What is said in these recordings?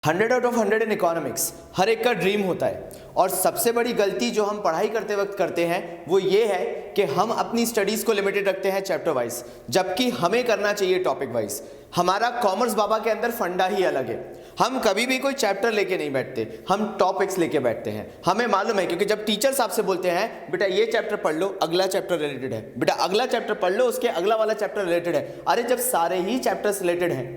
100 out of 100 in economics हर एक का dream होता है। और सबसे बड़ी गलती जो हम पढ़ाई करते वक्त करते हैं वो ये है कि हम अपनी स्टडीज को लिमिटेड रखते हैं चैप्टर वाइज, जबकि हमें करना चाहिए टॉपिक वाइज। हमारा कॉमर्स बाबा के अंदर फंडा ही अलग है। हम कभी भी कोई चैप्टर लेके नहीं बैठते, हम टॉपिक्स लेके बैठते हैं। हमें मालूम है, क्योंकि जब टीचर्स आपसे बोलते हैं बेटा ये चैप्टर पढ़ लो, अगला चैप्टर रिलेटेड है, बेटा अगला चैप्टर पढ़ लो, उसके अगला वाला चैप्टर रिलेटेड है। अरे जब सारे ही चैप्टर्स रिलेटेड हैं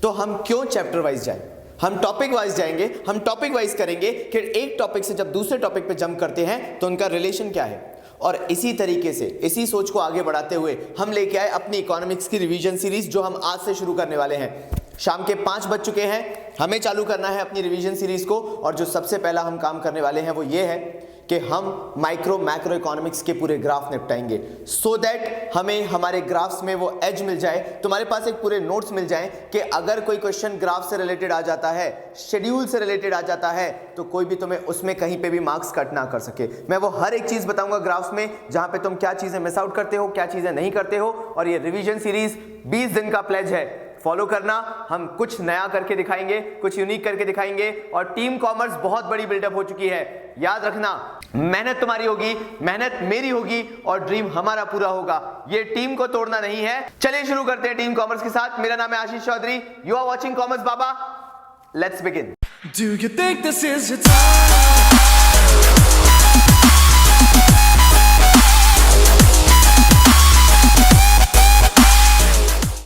तो हम क्यों चैप्टर वाइज जाए? हम टॉपिक वाइज जाएंगे, हम टॉपिक वाइज करेंगे। फिर एक टॉपिक से जब दूसरे टॉपिक पे जंप करते हैं तो उनका रिलेशन क्या है। और इसी तरीके से, इसी सोच को आगे बढ़ाते हुए हम लेके आए अपनी इकोनॉमिक्स की रिवीजन सीरीज, जो हम आज से शुरू करने वाले हैं। शाम के 5 बज चुके हैं, हमें चालू करना है अपनी रिवीजन सीरीज को। और जो सबसे पहला हम काम करने वाले हैं वो ये है कि हम माइक्रो मैक्रो इकोनॉमिक्स के पूरे ग्राफ निपटाएंगे, सो दैट हमें हमारे ग्राफ्स में वो एज मिल जाए, तुम्हारे पास एक पूरे नोट्स मिल जाए कि अगर कोई क्वेश्चन ग्राफ से रिलेटेड आ जाता है, शेड्यूल से रिलेटेड आ जाता है, तो कोई भी तुम्हें उसमें कहीं पे भी मार्क्स कट ना कर सके। मैं वो हर एक चीज बताऊंगा ग्राफ्स में, जहां पे तुम क्या चीजें मिस आउट करते हो, क्या चीजें नहीं करते हो। और ये रिवीजन सीरीज 20 दिन का प्लेज है, फॉलो करना। हम कुछ नया करके दिखाएंगे, कुछ यूनिक करके दिखाएंगे। और टीम कॉमर्स बहुत बड़ी बिल्डअप हो चुकी है, याद रखना। मेहनत तुम्हारी होगी, मेहनत मेरी होगी, और ड्रीम हमारा पूरा होगा। ये टीम को तोड़ना नहीं है। चलिए शुरू करते हैं टीम कॉमर्स के साथ। मेरा नाम है Ashish Chaudhary, you are watching commerce Baba. Let's begin. Do you think this is your time?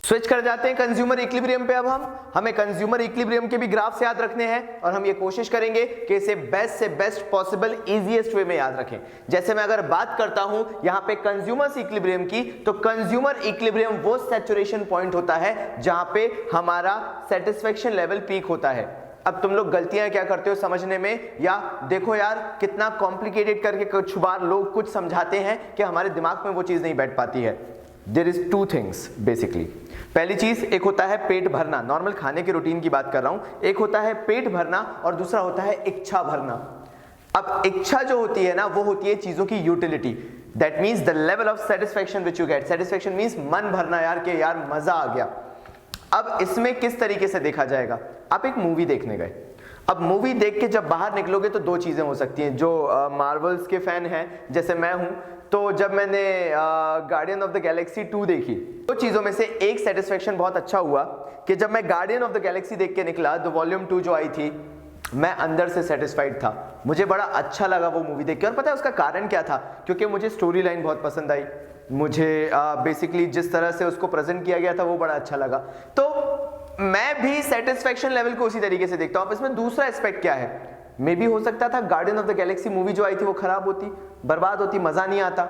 Switch कर जाते हैं कंज्यूमर इक्विलिब्रियम पे। अब हमें कंज्यूमर इक्विलिब्रियम के भी ग्राफ्स याद रखने हैं, और हम ये कोशिश करेंगे कि इसे बेस्ट से बेस्ट पॉसिबल इजीएस्ट वे में याद रखें। जैसे मैं अगर बात करता हूं यहां पे कंज्यूमर इक्विलिब्रियम की, तो कंज्यूमर इक्विलिब्रियम वो सैचुरेशन पॉइंट होता है जहां पे हमारा सेटिस्फेक्शन लेवल पीक होता है। अब तुम लोग गलतियां क्या करते हो समझने में, या देखो यार कितना कॉम्प्लिकेटेड करके कुछ बार लोग कुछ समझाते हैं कि हमारे दिमाग में वो चीज नहीं बैठ पाती है। There is 2 things basically. पहली चीज, एक होता है पेट भरना, नॉर्मल खाने के रूटीन की बात कर रहा हूं। एक होता है पेट भरना और दूसरा होता है इच्छा भरना। अब इच्छा जो होती है ना, वो होती है चीजों की utility. That means the level of satisfaction which you gate. Satisfaction means मन भरना, यार कि यार मजा आ गया। अब इसमें किस तरीके से देखा जाएगा, आप एक मूवी देखने गए। अब मूवी देख के जब बाहर निकलोगे तो 2 चीजें हो सकती हैं। जो मार्वल्स के फैन हैं जैसे मैं हूं, तो जब मैंने गार्डियन ऑफ द गैलेक्सी 2 देखी, 2 चीजों में से एक सेटिस्फेक्शन बहुत अच्छा हुआ कि जब मैं गार्डियन ऑफ द गैलेक्सी देख के निकला, द वॉल्यूम 2 जो आई थी, मैं अंदर से सेटिस्फाइड था। मुझे बड़ा अच्छा लगा वो मूवी देख के। और पता है उसका कारण क्या था? क्योंकि मुझे स्टोरी लाइन बहुत पसंद आई। मुझे बेसिकली जिस तरह से उसको प्रेजेंट किया गया था वो बड़ा अच्छा लगा। तो मैं भी सेटिस्फेक्शन लेवल को उसी तरीके से देखता हूं। अब इसमें दूसरा एस्पेक्ट क्या है, मे भी हो सकता था guardian of the Galaxy movie जो आई थी वो खराब होती, बर्बाद होती, मजा नहीं आता।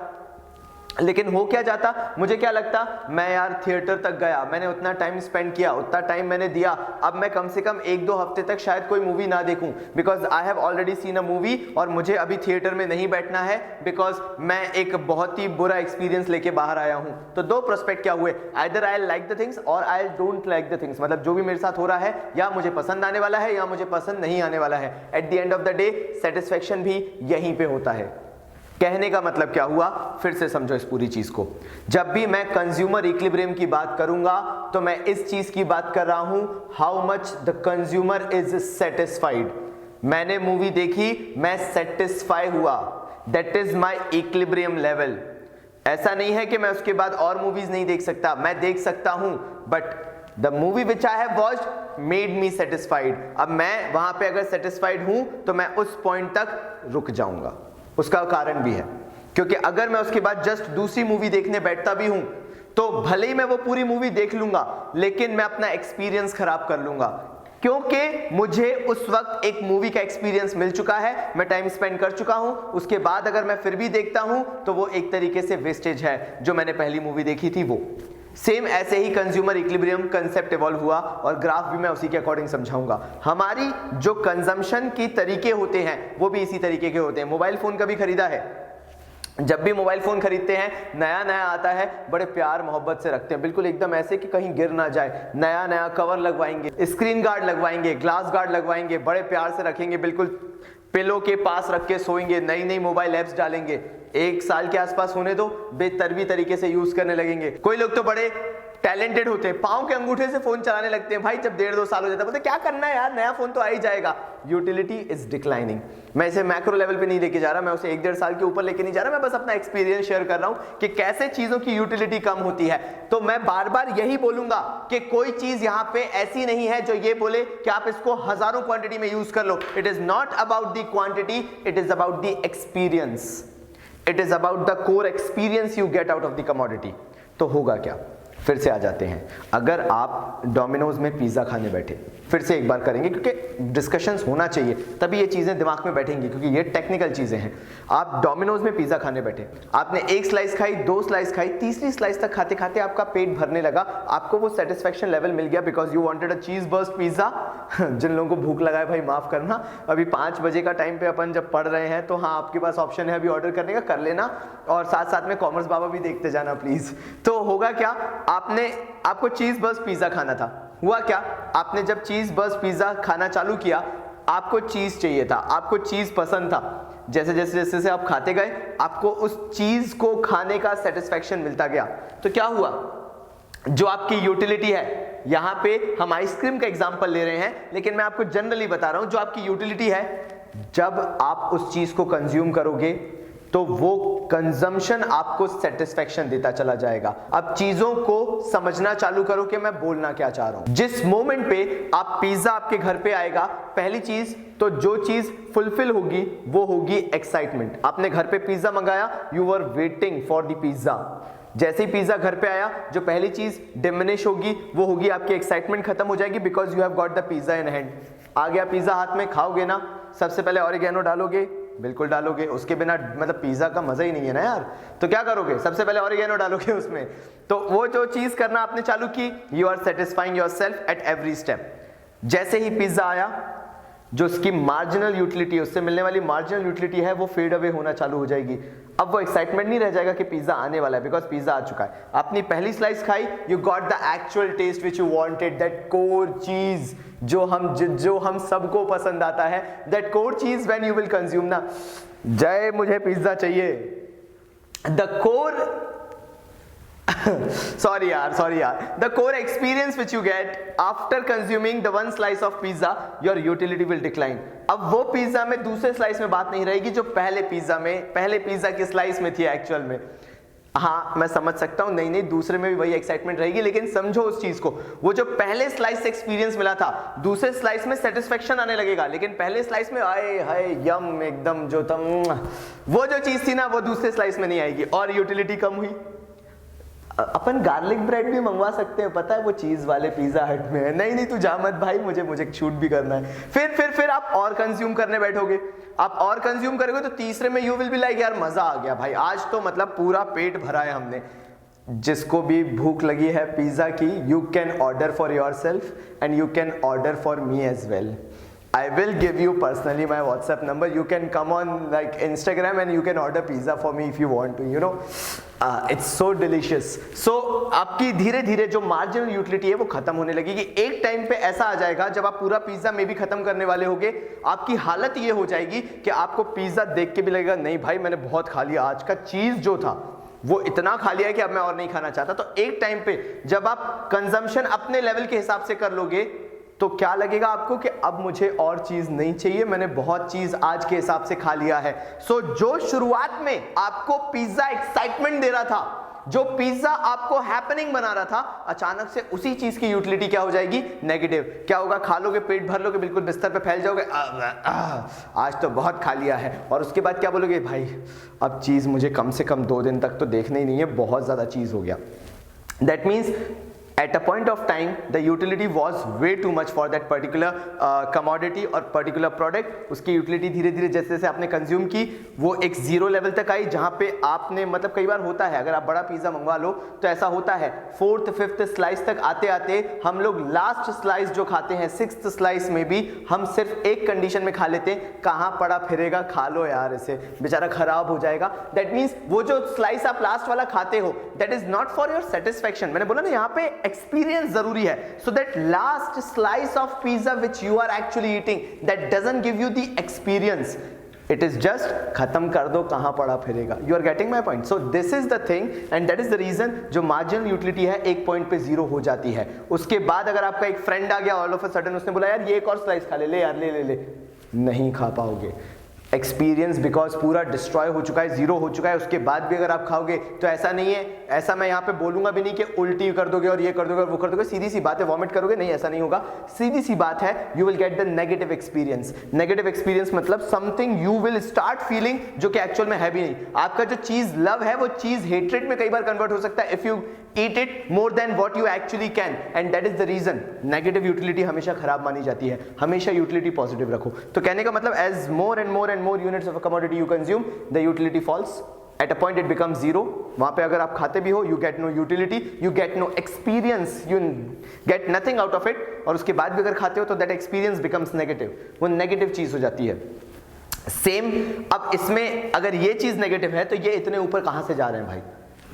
लेकिन हो क्या जाता, मुझे क्या लगता, मैं यार थिएटर तक गया, मैंने उतना टाइम स्पेंड किया, उतना टाइम मैंने दिया, अब मैं कम से कम 1-2 हफ्ते तक शायद कोई मूवी ना देखूं, because I have already seen a movie, और मुझे अभी थिएटर में नहीं बैठना है, बिकॉज मैं एक बहुत ही बुरा एक्सपीरियंस लेके बाहर आया हूं। तो 2 प्रोस्पेक्ट क्या हुए, either I like the things और I don't like the things. मतलब जो भी मेरे साथ हो रहा है, या मुझे पसंद आने वाला है या मुझे पसंद नहीं आने वाला है। At the end of the day satisfaction भी यहीं पे होता है। कहने का मतलब क्या हुआ, फिर से समझो इस पूरी चीज को। जब भी मैं कंज्यूमर इक्विलिब्रियम की बात करूंगा तो मैं इस चीज की बात कर रहा हूं, how much the consumer is satisfied. मैंने मूवी देखी, मैं सेटिस्फाई हुआ, that is my equilibrium level. ऐसा नहीं है कि मैं उसके बाद और मूवीज नहीं देख सकता, मैं देख सकता हूं, but the movie which I have watched made me satisfied. अब मैं वहां पे अगर सेटिस्फाइड हूं तो मैं उस पॉइंट तक रुक जाऊंगा। उसका कारण भी है, क्योंकि अगर मैं उसके बाद जस्ट दूसरी मूवी देखने बैठता भी हूं तो भले ही मैं वो पूरी मूवी देख लूंगा, लेकिन मैं अपना एक्सपीरियंस खराब कर लूंगा, क्योंकि मुझे उस वक्त एक मूवी का एक्सपीरियंस मिल चुका है, मैं टाइम स्पेंड कर चुका हूं। उसके बाद अगर मैं फिर भी देखता हूं तो वो एक तरीके से वेस्टेज है जो मैंने पहली मूवी देखी थी वो। सेम ऐसे ही कंज्यूमर इक्विलिब्रियम कंसेप्ट इवॉल्व हुआ, और ग्राफ भी मैं उसी के अकॉर्डिंग समझाऊंगा। हमारी जो कंजम्पशन की तरीके होते हैं वो भी इसी तरीके के होते हैं। मोबाइल फोन कभी खरीदा है? जब भी मोबाइल फोन खरीदते हैं, नया नया आता है, बड़े प्यार मोहब्बत से रखते हैं, बिल्कुल एकदम ऐसे कि कहीं गिर ना जाए। नया नया कवर लगवाएंगे, स्क्रीन गार्ड लगवाएंगे, ग्लास गार्ड लगवाएंगे, बड़े प्यार से रखेंगे, बिल्कुल पिलो के पास रख के सोएंगे, नई नई मोबाइल ऐप्स डालेंगे। 1 साल के आसपास होने दो, बेतरबी तरीके से यूज करने लगेंगे। कोई लोग तो बड़े टैलेंटेड होते हैं, पांव के अंगूठे से फोन चलाने लगते हैं भाई, जब 1.5-2 साल हो जाता है बोलते क्या करना है यार, नया फोन तो आ ही जाएगा। Utility is declining. मैं इसे मैक्रो लेवल पे नहीं लेके जा रहा, मैं उसे 1-1.5 साल के ऊपर लेके नहीं जा रहा, मैं बस अपना एक्सपीरियंस शेयर कर रहा हूं कि कैसे चीजों की यूटिलिटी कम होती है। तो मैं बार बार यही बोलूंगा कि कोई चीज यहां पे ऐसी नहीं है जो ये बोले कि आप इसको हजारों क्वांटिटी में यूज कर लो। It is not about the quantity, it is about the experience, it is about the core experience you get out of the commodity. तो होगा क्या, फिर से आ जाते हैं, अगर आप डोमिनोज में पिज्जा खाने बैठे, फिर से एक बार करेंगे क्योंकि डिस्कशंस होना चाहिए तभी ये चीजें दिमाग में बैठेंगी, क्योंकि ये टेक्निकल चीजें हैं। आप डोमिनोज में पिज्जा खाने बैठे, आपने 1 स्लाइस खाई, 2 स्लाइस खाई, तीसरी स्लाइस तक खाते खाते आपका पेट भरने लगा, आपको वो सेटिस्फेक्शन लेवल मिल गया because you wanted a cheese burst pizza. जिन लोगों को भूख लगा है भाई माफ करना, अभी 5 बजे का टाइम पे अपन जब पढ़ रहे हैं, तो हाँ आपके पास ऑप्शन है अभी ऑर्डर करने का, कर लेना, और साथ साथ में कॉमर्स बाबा भी देखते जाना प्लीज। तो होगा क्या, आपको चीज बर्स्ट पिज्जा खाना था, हुआ क्या, आपने जब चीज बर्स्ट पिज्जा खाना चालू किया, आपको चीज चाहिए था, आपको चीज पसंद था, जैसे जैसे जैसे से आप खाते गए आपको उस चीज को खाने का सेटिस्फेक्शन मिलता गया। तो क्या हुआ, जो आपकी यूटिलिटी है, यहां पे हम आइसक्रीम का एग्जांपल ले रहे हैं लेकिन मैं आपको जनरली बता रहा हूं, जो आपकी यूटिलिटी है, जब आप उस चीज को कंज्यूम करोगे तो वो कंजम्पशन आपको सेटिस्फेक्शन देता चला जाएगा। अब चीजों को समझना चालू करो कि मैं बोलना क्या चाह रहा हूं। जिस मोमेंट पे आप पिज्जा आपके घर पे आएगा, पहली चीज तो जो चीज फुलफिल होगी वो होगी एक्साइटमेंट। आपने घर पे पिज्जा मंगाया, you were waiting for the pizza, जैसे ही पिज्जा घर पे आया, जो पहली चीज डिमिनिश होगी वो होगी आपकी एक्साइटमेंट खत्म हो जाएगी because you have got the pizza in hand. आ गया पिज्जा हाथ में, खाओगे ना, सबसे पहले ऑरिगेनो डालोगे, बिल्कुल डालोगे, उसके बिना मतलब पिज्जा का मजा ही नहीं है ना यार, तो क्या करोगे, सबसे पहले ऑरिगेनो डालोगे उसमें। तो वो जो चीज करना आपने चालू की, you are satisfying yourself at every step. जैसे ही पिज्जा आया, जो उसकी मार्जिनल यूटिलिटी है, उससे मिलने वाली मार्जिनल यूटिलिटी है, वो फेड अवे होना चालू हो जाएगी। अब वो एक्साइटमेंट नहीं रह जाएगा कि पिज्जा आने वाला है बिकॉज पिज्जा आ चुका है। अपनी पहली स्लाइस खाई, you got the actual taste which you wanted, that core cheese जो हम सबको पसंद आता है, that core cheese when you will consume ना, जय मुझे पिज्जा चाहिए, the core sorry yaar, the core experience which you get after consuming the one slice of pizza, your utility will decline। अब वो पिज्जा में दूसरे स्लाइस में बात नहीं रहेगी जो पहले पिज्जा की स्लाइस में थी एक्चुअल में। हाँ मैं समझ सकता हूं, नहीं दूसरे में भी वही एक्साइटमेंट रहेगी, लेकिन समझो उस चीज को, वो जो पहले स्लाइस से एक्सपीरियंस मिला था, दूसरे स्लाइस में सेटिस्फेक्शन आने लगेगा, लेकिन पहले स्लाइस में आए हाय यम एकदम जो तम, वो जो चीज थी ना वो दूसरे स्लाइस में नहीं आएगी और यूटिलिटी कम हुई। अपन गार्लिक ब्रेड भी मंगवा सकते हैं, पता है वो चीज वाले पिज्जा हट में है, नहीं तू जा मत भाई, मुझे शूट भी करना है। फिर आप और कंज्यूम करने बैठोगे, आप और कंज्यूम करोगे तो तीसरे में यू विल बी लाइक यार मजा आ गया भाई, आज तो मतलब पूरा पेट भरा है हमने। जिसको भी भूख लगी है पिज्जा की, you can order for yourself and you can order for me as well. I will give you personally my WhatsApp number. You can come on like Instagram and you can order pizza for me if you want to. You know, it's so delicious. So आपकी धीरे धीरे जो marginal utility है वो खत्म होने लगेगी। एक टाइम पे ऐसा आ जाएगा जब आप पूरा पिज्जा में भी खत्म करने वाले होगे, आपकी हालत ये हो जाएगी कि आपको पिज्जा देख के भी लगेगा नहीं भाई मैंने बहुत खा लिया, आज का चीज जो था वो इतना खा लिया है कि अब मैं और नहीं खाना चाहता। तो एक टाइम पे जब आप कंजम्पशन अपने लेवल के हिसाब से कर लोगे तो क्या लगेगा आपको कि अब मुझे और चीज नहीं चाहिए, मैंने बहुत चीज आज के हिसाब से खा लिया है। सो जो शुरुआत में आपको पिज्जा एक्साइटमेंट दे रहा था, जो पिज्जा आपको हैपनिंग बना रहा था, अचानक से उसी चीज की यूटिलिटी क्या हो जाएगी, नेगेटिव। क्या होगा, खा लोगे, पेट भर लोगे, बिल्कुल बिस्तर पे फैल जाओगे, आज तो बहुत खा लिया है, और उसके बाद क्या बोलोगे, भाई अब चीज मुझे कम से कम 2 दिन तक तो देखना ही नहीं है, बहुत ज्यादा चीज हो गया। That means at a point of time the utility was way too much for that particular commodity और particular product। उसकी यूटिलिटी धीरे धीरे जैसे जैसे आपने कंज्यूम की वो एक जीरो लेवल तक आई, जहां पे आपने मतलब कई बार होता है अगर आप बड़ा पिज्जा मंगवा लो तो ऐसा होता है 4th 5th स्लाइस तक आते आते हम लोग लास्ट स्लाइस जो खाते हैं 6th स्लाइस में भी हम सिर्फ एक कंडीशन में खा लेते हैं, कहां पड़ा फिरेगा, खा लो यार इसे, बेचारा खराब हो जाएगा। दैट मीन्स वो जो स्लाइस आप लास्ट वाला खाते हो that is not for your satisfaction. मैंने बोला ना यहाँ पे एक्सपीरियंस जरूरी है। So that last slice of pizza which you are actually eating that doesn't give you the experience, it is just खत्म कर दो, कहां पड़ा फिरेगा। You are getting my point. So this is the thing and that is the reason जो marginal utility है एक point पे जीरो हो जाती है। उसके बाद अगर आपका एक फ्रेंड आ गया ऑल ऑफ अ सडन, उसने बोला यार ये एक और स्लाइस खा ले, ले यार ले ले ले, नहीं खा पाओगे। एक्सपीरियंस बिकॉज पूरा डिस्ट्रॉय हो चुका है, जीरो हो चुका है, उसके बाद भी अगर आप खाओगे तो ऐसा नहीं है, ऐसा मैं यहाँ पे बोलूंगा भी नहीं कि उल्टी कर दोगे और ये कर दोगे और वो कर दोगे, सीधी सी बात है वॉमिट करोगे, नहीं ऐसा नहीं होगा। सीधी सी बात है you will get the negative experience. Negative experience मतलब something you will start feeling जो कि एक्चुअल में है भी नहीं। आपका जो चीज लव है वो चीज हेट्रेड में कई बार कन्वर्ट हो सकता है if you eat it more than what you actually can, and that is the reason negative utility हमेशा खराब मानी जाती है। हमेशा utility पॉजिटिव रखो। तो कहने का मतलब as more and more units of a commodity you consume, the utility falls. At a point it becomes zero. वहां पे अगर आप खाते भी हो you get no utility, you get no experience, you get nothing out of it, और उसके बाद भी अगर खाते हो तो that experience becomes negative, वो नेगेटिव चीज हो जाती है। सेम अब इसमें अगर ये चीज नेगेटिव है तो ये इतने ऊपर कहां से जा रहे हैं भाई।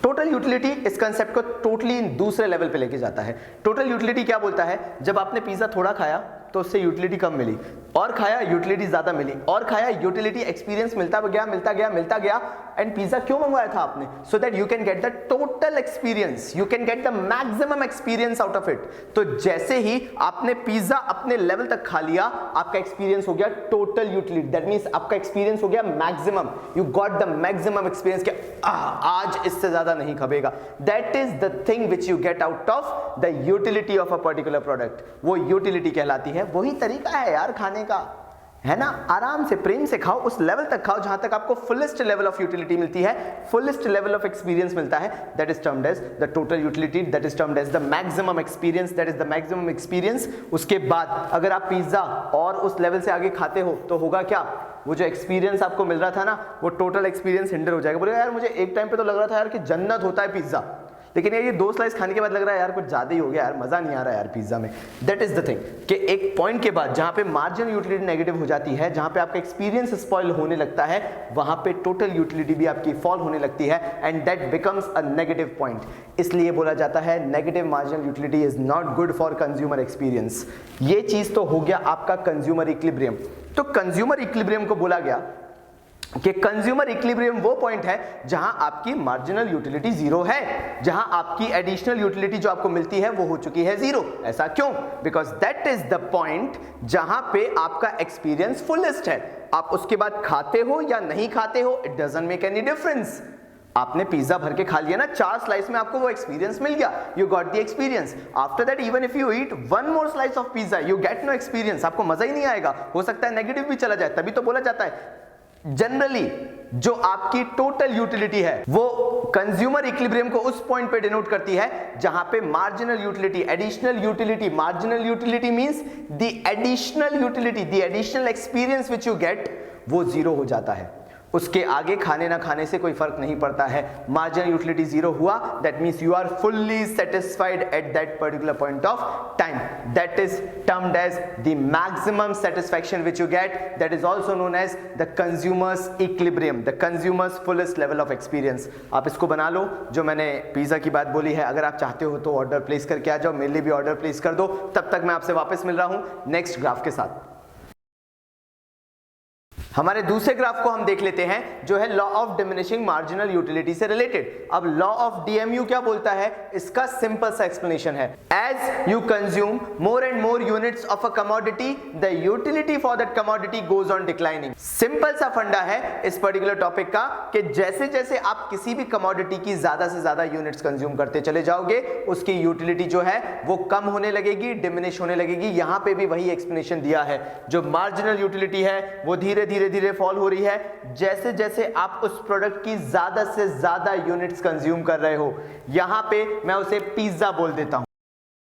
टोटल यूटिलिटी इस कंसेप्ट को टोटली दूसरे लेवल पे लेके जाता है। टोटल यूटिलिटी क्या बोलता है, जब आपने पिज्जा थोड़ा खाया तो उससे यूटिलिटी कम मिली, और खाया यूटिलिटी ज्यादा मिली, और खाया यूटिलिटी एक्सपीरियंस मिलता गया एंड पिज्जा क्यों मंगवाया था आपने, so that you can get the total experience, you can get the maximum experience out of it. तो जैसे ही आपने पिज्जा अपने लेवल तक खा लिया, आपका एक्सपीरियंस हो गया टोटल यूटिलिटी, दैट मींस आपका एक्सपीरियंस हो गया maximum, you got the maximum experience कि आज इससे ज्यादा नहीं खपेगा। That is the thing which you get out of the utility of a particular product, वो यूटिलिटी कहलाती है। वही तरीका है यार खाने का, है ना, आराम से प्रेम से खाओ, उस लेवल तक खाओ जहां तक आपको फुलेस्ट लेवल ऑफ यूटिलिटी मिलती है, फुलेस्ट लेवल ऑफ एक्सपीरियंस मिलता है, that is termed as the total utility, that is termed as the maximum experience, that is the maximum experience. उसके बाद अगर आप पिज्जा और उस लेवल से आगे खाते हो तो होगा क्या, वो जो एक्सपीरियंस आपको मिल रहा था ना, वो टोटल एक्सपीरियंस हिंडर हो जाएगा। बोलेगा यार मुझे एक टाइम पे तो लग रहा था यार कि जन्नत होता है पिज्जा, लेकिन ये 2 स्लाइस खाने के बाद लग रहा है यार कुछ ज्यादा ही हो गया यार, मजा नहीं आ रहा है यार पिज्जा में। दैट इज द थिंग कि एक पॉइंट के बाद जहां पे मार्जिनल यूटिलिटी नेगेटिव हो जाती है, जहां पे आपका एक्सपीरियंस स्पॉइल होने लगता है, वहां पे टोटल यूटिलिटी भी आपकी फॉल होने लगती है and that becomes a negative point. इसलिए बोला जाता है negative marginal utility is not good for consumer experience. ये चीज तो हो गया आपका कंज्यूमर इक्विलिब्रियम। तो कंज्यूमर इक्विलिब्रियम को बोला गया कि कंज्यूमर इक्विलिब्रियम वो पॉइंट है जहां आपकी मार्जिनल यूटिलिटी जीरो है, जहां आपकी एडिशनल यूटिलिटी जो आपको मिलती है वो हो चुकी है जीरो। ऐसा क्यों? Because that is the point जहां पे आपका एक्सपीरियंस फुलेस्ट है। आप उसके बाद खाते हो या नहीं खाते हो, it doesn't make any difference. आपने पिज्जा भर के खा लिया ना, 4 स्लाइस में आपको वो एक्सपीरियंस मिल गया, you got the experience. After that even if you eat 1 more slice of pizza you get no experience, आपको मजा ही नहीं आएगा, हो सकता है नेगेटिव भी चला जाए। तभी तो बोला जाता है जनरली जो आपकी टोटल यूटिलिटी है वो कंज्यूमर इक्विलिब्रियम को उस पॉइंट पे डिनोट करती है जहां पे marginal utility, additional utility, marginal utility means the additional utility, the additional experience which you gate, वो जीरो हो जाता है। उसके आगे खाने ना खाने से कोई फर्क नहीं पड़ता है। मार्जिनल यूटिलिटी जीरो हुआ, that means you are fully satisfied at that particular point of time, that is termed as the maximum satisfaction which you get, that is also known as the consumer's equilibrium, the consumer's fullest level of experience. आप इसको बना लो, जो मैंने pizza की बात बोली है, अगर आप चाहते हो तो ऑर्डर प्लेस करके आ जाओ, मेरे लिए भी ऑर्डर प्लेस कर दो। तब तक मैं आपसे वापस मिल रहा हूं नेक्स्ट ग्राफ के साथ। हमारे दूसरे ग्राफ को हम देख लेते हैं जो है law of diminishing marginal utility से रिलेटेड। अब लॉ ऑफ डीएमयू क्या बोलता है, इसका सिंपल सा एक्सप्लेनेशन है, as you consume more and more units of a commodity the utility for that commodity goes on declining. Simple सा फंडा है इस पर्टिकुलर टॉपिक का कि जैसे जैसे आप किसी भी कमोडिटी की ज्यादा से ज्यादा यूनिट्स कंज्यूम करते चले जाओगे, उसकी यूटिलिटी जो है वो कम होने लगेगी, डिमिनिश होने लगेगी। यहां पे भी वही एक्सप्लेनेशन दिया है, जो मार्जिनल यूटिलिटी है वो धीरे धीरे धीरे फॉल हो रही है जैसे जैसे आप उस प्रोडक्ट की ज्यादा से ज्यादा यूनिट्स कंज्यूम कर रहे हो। यहां पे मैं उसे पिज्जा बोल देता हूं।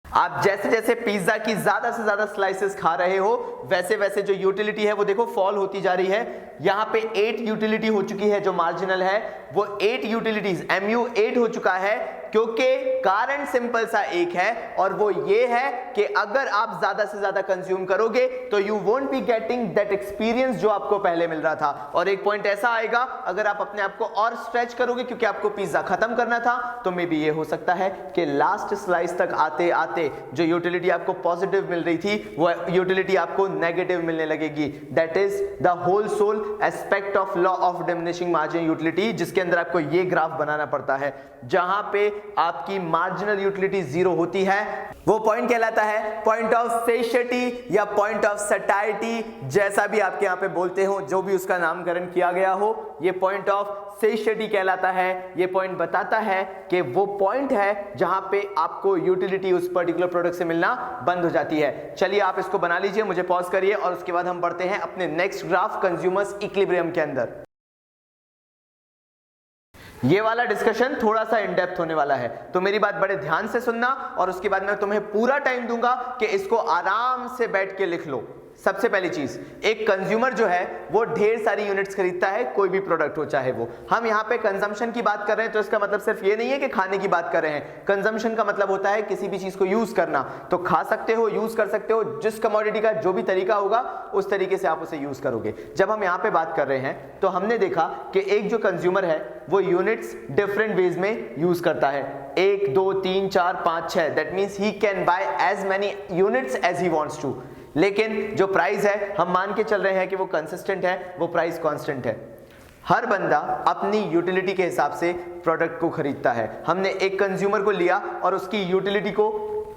आप जैसे जैसे पिज्जा की ज्यादा से ज्यादा स्लाइसेस खा रहे हो, वैसे वैसे जो यूटिलिटी है वो देखो फॉल होती जा रही है। यहां पे 8 यूटिलिटी हो चुकी है, जो मार्जिनल है वो 8 यूटिलिटीज, MU 8 हो चुका है। क्योंकि कारण सिंपल सा एक है और वो ये है कि अगर आप ज्यादा से ज्यादा कंज्यूम करोगे तो you won't be getting that experience जो आपको पहले मिल रहा था। और एक पॉइंट ऐसा आएगा, अगर आप अपने आप को और स्ट्रेच करोगे क्योंकि आपको पिज्जा खत्म करना था, तो मे बी ये हो सकता है कि लास्ट स्लाइस तक आते आते जो यूटिलिटी आपको पॉजिटिव मिल रही थी वो यूटिलिटी आपको नेगेटिव मिलने लगेगी। That is the whole sole aspect of law of diminishing margin utility, जिसके अंदर आपको ये ग्राफ बनाना पड़ता है। जहां पे आपकी मार्जिनल यूटिलिटी जीरो होती है वो पॉइंट कहलाता है पॉइंट ऑफ सेशियटी या पॉइंट ऑफ सटाइटी, जैसा भी आपके यहां पे बोलते हो, जो भी उसका नामकरण किया गया हो, ये पॉइंट ऑफ सेशियटी कहलाता है। ये पॉइंट बताता है कि वो पॉइंट है जहां पे आपको यूटिलिटी उस पर्टिकुलर प्रोडक्ट से मिलना बंद हो जाती है। चलिए आप इसको बना लीजिए, मुझे पॉज करिए और उसके बाद हम बढ़ते हैं अपने नेक्स्ट ग्राफ कंज्यूमर्स इक्विलिब्रियम के अंदर। ये वाला डिस्कशन थोड़ा सा इन डेप्थ होने वाला है, तो मेरी बात बड़े ध्यान से सुनना और उसके बाद मैं तुम्हें पूरा टाइम दूंगा कि इसको आराम से बैठ के लिख लो। सबसे पहली चीज, एक कंज्यूमर जो है वो ढेर सारी यूनिट्स खरीदता है, कोई भी प्रोडक्ट हो चाहे वो। हम यहाँ पे कंजम्पशन की बात कर रहे हैं तो इसका मतलब सिर्फ ये नहीं है कि खाने की बात कर रहे हैं। कंजम्पशन का मतलब होता है किसी भी चीज को यूज करना, तो खा सकते हो, यूज कर सकते हो, जिस कमोडिटी का जो भी तरीका होगा उस तरीके से आप उसे यूज करोगे। जब हम यहाँ पे बात कर रहे हैं तो हमने देखा कि एक जो कंज्यूमर है वो यूनिट्स डिफरेंट वेज में यूज करता है, 1 2 3 4 5 6, that means he can buy as many units as he wants to. लेकिन जो प्राइस है हम मान के चल रहे हैं कि वो कंसिस्टेंट है, वो प्राइस कांस्टेंट है। हर बंदा अपनी यूटिलिटी के हिसाब से प्रोडक्ट को खरीदता है। हमने एक कंज्यूमर को लिया और उसकी यूटिलिटी को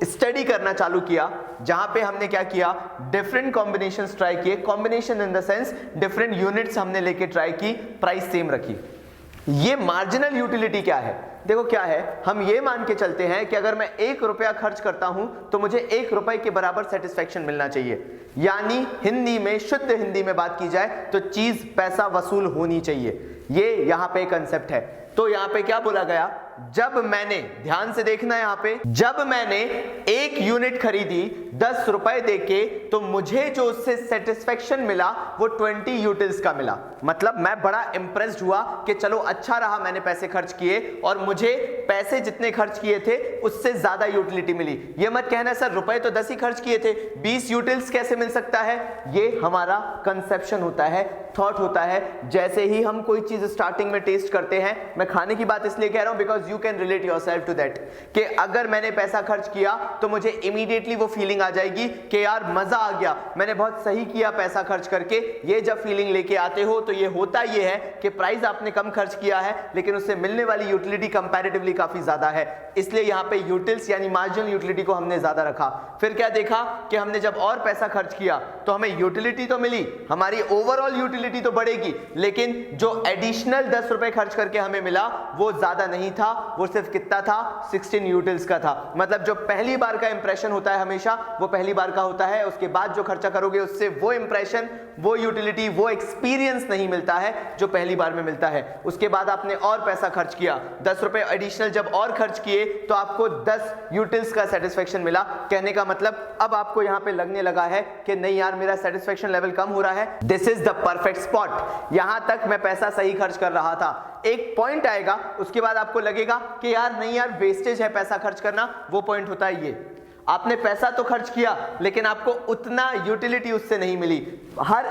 स्टडी करना चालू किया, जहां पे हमने क्या किया, डिफरेंट कॉम्बिनेशंस ट्राई किए। Combination in the sense different units हमने लेके ट्राई की, प्राइस सेम रखी। ये मार्जिनल यूटिलिटी क्या है? देखो क्या है, हम ये मान के चलते हैं कि अगर मैं 1 रुपया खर्च करता हूं तो मुझे 1 रुपए के बराबर सेटिस्फेक्शन मिलना चाहिए। यानी हिंदी में, शुद्ध हिंदी में बात की जाए तो चीज पैसा वसूल होनी चाहिए। ये यहां पे कंसेप्ट है। तो यहां पे क्या बोला गया, जब मैंने, ध्यान से देखना यहां पे, जब मैंने 1 यूनिट खरीदी 10 रुपए देके तो मुझे जो उससे सेटिस्फेक्शन मिला वो 20 यूटिल्स का मिला। मतलब मैं बड़ा इंप्रेस्ड हुआ कि चलो अच्छा रहा, मैंने पैसे खर्च किए और मुझे पैसे जितने खर्च किए थे उससे ज्यादा यूटिलिटी मिली। ये मत कहना सर रुपए तो 10 ही खर्च किए थे, 20 यूटिल्स कैसे मिल सकता है? ये हमारा कंसेप्शन होता है, थॉट होता है। जैसे ही हम कोई चीज स्टार्टिंग में टेस्ट करते हैं, मैं खाने की बात इसलिए कह रहा हूं because you can relate yourself to that, कि अगर मैंने पैसा खर्च किया तो मुझे इमीडिएटली वो फीलिंग आ जाएगी कि यार मजा आ गया, मैंने बहुत सही किया पैसा खर्च करके। ये जब फीलिंग लेके आते हो तो ये होता ये है कि प्राइस आपने कम खर्च किया है लेकिन उससे मिलने वाली यूटिलिटी कंपैरेटिवली काफी ज्यादा है, इसलिए यहां पे यूटिल्स यानी मार्जिनल यूटिलिटी को हमने ज्यादा रखा। फिर क्या देखा कि हमने जब और पैसा खर्च किया तो हमें यूटिलिटी तो मिली, हमारी ओवरऑल यूटिलिटी तो बढ़ेगी, लेकिन जो एडिशनल 10 रुपए खर्च करके हमें मिला वो ज्यादा नहीं था, वो सिर्फ कितना था, 16 यूटिल्स का था। मतलब जो पहली बार का इंप्रेशन होता है हमेशा वो पहली बार का होता है, उसके बाद जो खर्चा करोगे उससे वो इंप्रेशन, वो यूटिलिटी, वो एक्सपीरियंस नहीं मिलता है जो पहली बार में मिलता है। उसके बाद आपने और पैसा खर्च किया, 10 रुपए एडिशनल जब और खर्च किए तो आपको 10 यूटिल्स का सेटिस्फेक्शन मिला। कहने का मतलब अब आपको यहां पे लगने लगा है कि नहीं यार मेरा सेटिस्फेक्शन लेवल कम हो रहा है, this is the perfect spot. यहां तक मैं पैसा सही खर्च कर रहा था। एक पॉइंट आएगा उसके बाद आपको लगेगा कि यार नहीं यार वेस्टेज है पैसा खर्च करना। वो पॉइंट होता है ये, आपने पैसा तो खर्च किया लेकिन आपको उतना यूटिलिटी उससे नहीं मिली। हर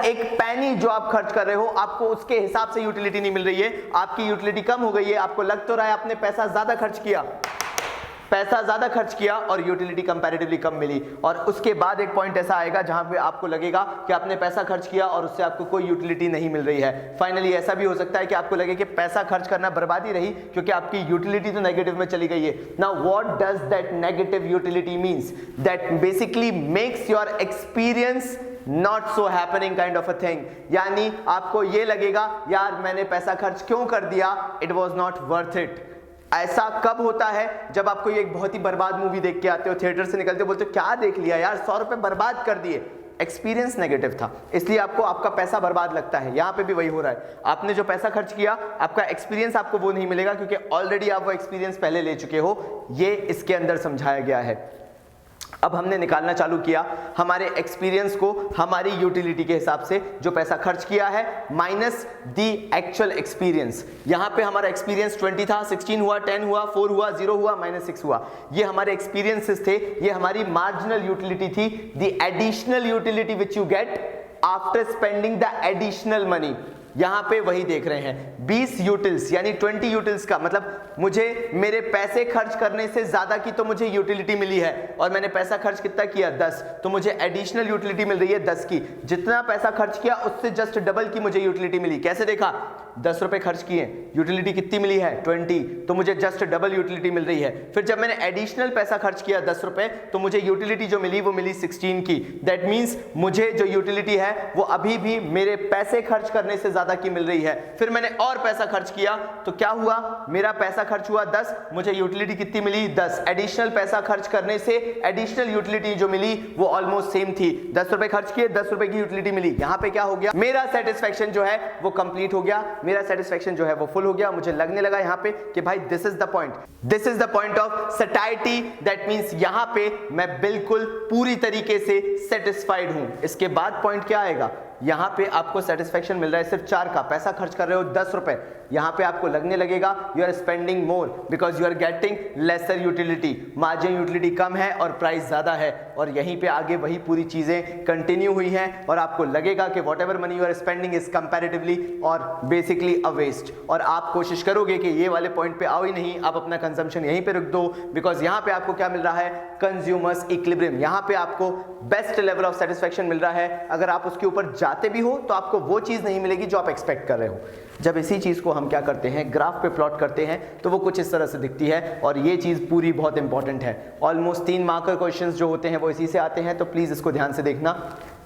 एक पैनी जो आप खर्च कर रहे हो आपको उसके हिसाब से यूटिलिटी नहीं मिल रही है, आपकी यूटिलिटी कम हो गई है। आपको लग तो रहा है आपने पैसा ज्यादा खर्च किया और यूटिलिटी कंपैरेटिवली कम मिली। और उसके बाद एक पॉइंट ऐसा आएगा जहां पे आपको लगेगा कि आपने पैसा खर्च किया और उससे आपको कोई यूटिलिटी नहीं मिल रही है। फाइनली ऐसा भी हो सकता है कि आपको लगे कि पैसा खर्च करना बर्बादी रही क्योंकि आपकी यूटिलिटी तो नेगेटिव में चली गई है। Now what does that negative utility means? That basically makes your experience not so happening kind of a thing. यानी आपको ये लगेगा यार मैंने पैसा खर्च क्यों कर दिया, it was not worth it. ऐसा कब होता है? जब आपको ये एक बहुत ही बर्बाद मूवी देख के आते हो, थिएटर से निकलते हो, बोलते हो क्या देख लिया यार, 100 रुपए बर्बाद कर दिए। एक्सपीरियंस नेगेटिव था इसलिए आपको आपका पैसा बर्बाद लगता है। यहां पे भी वही हो रहा है, आपने जो पैसा खर्च किया आपका एक्सपीरियंस आपको वो नहीं मिलेगा क्योंकि ऑलरेडी आप वो एक्सपीरियंस पहले ले चुके हो। ये इसके अंदर समझाया गया है। अब हमने निकालना चालू किया हमारे एक्सपीरियंस को हमारी यूटिलिटी के हिसाब से, जो पैसा खर्च किया है माइनस द एक्चुअल एक्सपीरियंस। यहां पे हमारा एक्सपीरियंस 20 था, 16 हुआ, 10 हुआ, 4 हुआ, 0 हुआ, -6 हुआ। ये हमारे एक्सपीरियंसेस थे, ये हमारी मार्जिनल यूटिलिटी थी, the additional utility which you get after spending the additional money. यहां पे वही देख रहे हैं 20 यूटिल्स यानी 20 यूटिल्स का मतलब मुझे मेरे पैसे खर्च करने से ज्यादा की तो मुझे यूटिलिटी मिली है, और मैंने पैसा खर्च कितना किया 10, तो मुझे एडिशनल यूटिलिटी मिल रही है 10 की। जितना पैसा खर्च किया उससे जस्ट डबल की मुझे यूटिलिटी मिली। कैसे देखा? 10 रुपए खर्च किए, यूटिलिटी कितनी मिली है 20, तो मुझे जस्ट डबल यूटिलिटी मिल रही है। फिर जब मैंने एडिशनल पैसा खर्च किया 10 रुपए, तो मुझे यूटिलिटी जो मिली वो मिली 16 की। दैट मींस मुझे जो यूटिलिटी है वो अभी भी मेरे पैसे खर्च करने से ज्यादा की मिल रही है। फिर मैंने और पैसा खर्च किया तो क्या हुआ, मेरा पैसा खर्च हुआ 10, मुझे यूटिलिटी कितनी मिली 10। एडिशनल पैसा खर्च करने से एडिशनल यूटिलिटी जो मिली वो ऑलमोस्ट सेम थी। 10 रुपए खर्च किए, 10 रुपए की यूटिलिटी मिली। यहां पे क्या हो गया, मेरा सेटिस्फेक्शन जो है वो कंप्लीट हो गया, मेरा सेटिस्फेक्शन जो है वो फुल हो गया। मुझे लगने लगा यहां पे कि भाई this is the point, this is the point of satiety. That means यहां पे मैं बिल्कुल पूरी तरीके से सेटिस्फाइड हूं। इसके बाद पॉइंट क्या आएगा, यहां पे आपको सेटिस्फेक्शन मिल रहा है सिर्फ 4 का, पैसा खर्च कर रहे हो 10 रुपए। यहां पे आपको लगने लगेगा you are spending more because you are getting lesser utility. Marginal utility कम है और प्राइस ज्यादा है, और यहीं पे आगे वही पूरी चीजें कंटिन्यू हुई हैं, और आपको लगेगा कि whatever money you are spending is comparatively और बेसिकली अ वेस्ट। और आप कोशिश करोगे कि ये वाले पॉइंट पे आओ ही नहीं, आप अपना कंजम्पशन यहीं पे रुक दो, बिकॉज यहां पे आपको क्या मिल रहा है, कंज्यूमर्स इक्विलिब्रियम। यहां पे आपको बेस्ट लेवल ऑफ सेटिस्फेक्शन मिल रहा है। अगर आप उसके ऊपर जाते भी हो तो आपको वो चीज नहीं मिलेगी जो आप एक्सपेक्ट कर रहे हो। जब इसी चीज को हम क्या करते हैं, ग्राफ पे प्लॉट करते हैं, तो वो कुछ इस तरह से दिखती है, और ये चीज पूरी बहुत इंपॉर्टेंट है। ऑलमोस्ट 3 मार्कर क्वेश्चंस जो होते हैं वो इसी से आते हैं, तो प्लीज इसको ध्यान से देखना।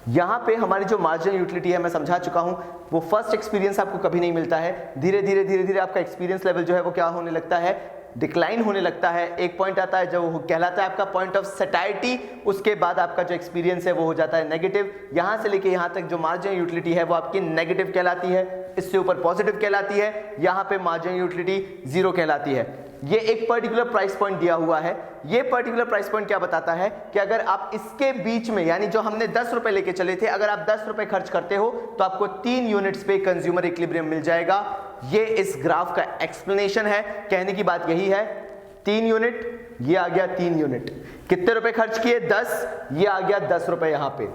यहां पे हमारी जो मार्जिनल यूटिलिटी है मैं समझा चुका हूं, वो फर्स्ट एक्सपीरियंस आपको कभी नहीं मिलता है। धीरे धीरे आपका एक्सपीरियंस लेवल जो है वो क्या होने लगता है, डिक्लाइन होने लगता है। एक पॉइंट आता है जो कहलाता है आपका पॉइंट ऑफ सटाइटी, उसके बाद आपका जो एक्सपीरियंस है वो हो जाता है नेगेटिव। यहां से लेके यहां तक जो मार्जिनल यूटिलिटी है वो आपकी नेगेटिव कहलाती है, इससे ऊपर पॉजिटिव कहलाती है, यहां पे मार्जिनल यूटिलिटी 0 कहलाती है। ये एक पर्टिकुलर प्राइस पॉइंट दिया हुआ है। ये पर्टिकुलर प्राइस पॉइंट क्या बताता है कि अगर आप इसके बीच में, यानी जो हमने 10 रुपए लेके चले थे, अगर आप 10 रुपए खर्च करते हो तो आपको 3 यूनिट्स पे कंज्यूमर इक्विलिब्रियम मिल जाएगा। ये इस ग्राफ का एक्सप्लेनेशन है। कहने की बात यही है, 3 यूनिट, ये आ गया 3 यूनिट, कितने रुपए खर्च किए 10, ये आ गया 10 रुपए। यहां पे